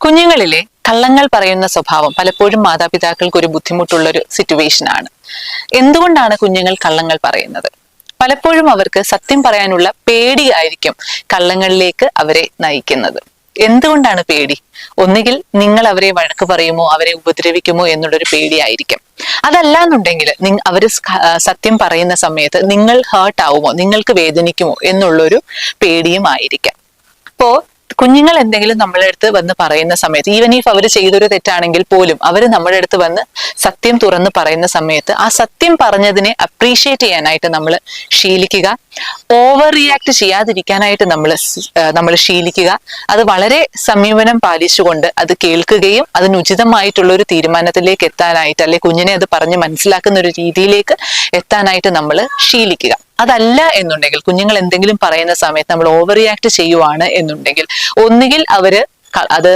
കുഞ്ഞുങ്ങളിലെ കള്ളങ്ങൾ പറയുന്ന സ്വഭാവം പലപ്പോഴും മാതാപിതാക്കൾക്ക് ഒരു ബുദ്ധിമുട്ടുള്ള ഒരു സിറ്റുവേഷൻ ആണ്. എന്തുകൊണ്ടാണ് കുഞ്ഞുങ്ങൾ കള്ളങ്ങൾ പറയുന്നത്? പലപ്പോഴും അവർക്ക് സത്യം പറയാനുള്ള പേടിയായിരിക്കും കള്ളങ്ങളിലേക്ക് അവരെ നയിക്കുന്നത്. എന്തുകൊണ്ടാണ് പേടി? ഒന്നുകിൽ നിങ്ങൾ അവരെ വഴക്ക് പറയുമോ, അവരെ ഉപദ്രവിക്കുമോ എന്നുള്ളൊരു പേടിയായിരിക്കും. അതല്ല എന്നുണ്ടെങ്കിൽ അവര് സത്യം പറയുന്ന സമയത്ത് നിങ്ങൾ ഹേർട്ട് ആവുമോ, നിങ്ങൾക്ക് വേദനിക്കുമോ എന്നുള്ളൊരു പേടിയും ആയിരിക്കാം. അപ്പോ കുഞ്ഞുങ്ങൾ എന്തെങ്കിലും നമ്മളെ അടുത്ത് വന്ന് പറയുന്ന സമയത്ത്, ഈവൻ ഇഫ് അവർ ചെയ്തൊരു തെറ്റാണെങ്കിൽ പോലും അവർ നമ്മുടെ അടുത്ത് വന്ന് സത്യം തുറന്ന് പറയുന്ന സമയത്ത് ആ സത്യം പറഞ്ഞതിനെ അപ്രീഷിയേറ്റ് ചെയ്യാനായിട്ട് നമ്മൾ ശീലിക്കുക. ഓവർ റിയാക്ട് ചെയ്യാതിരിക്കാനായിട്ട് നമ്മൾ ശീലിക്കുക. അത് വളരെ സംയമനം പാലിച്ചുകൊണ്ട് അത് കേൾക്കുകയും അതിന് ഉചിതമായിട്ടുള്ള ഒരു തീരുമാനത്തിലേക്ക് എത്താനായിട്ട്, അല്ലെ കുഞ്ഞിനെ അത് പറഞ്ഞ് മനസ്സിലാക്കുന്ന ഒരു രീതിയിലേക്ക് എത്താനായിട്ട് നമ്മൾ ശീലിക്കുക. അതല്ല എന്നുണ്ടെങ്കിൽ, കുഞ്ഞുങ്ങൾ എന്തെങ്കിലും പറയുന്ന സമയത്ത് നമ്മൾ ഓവർ റിയാക്ട് ചെയ്യുവാണ് എന്നുണ്ടെങ്കിൽ, ഒന്നുകിൽ അത്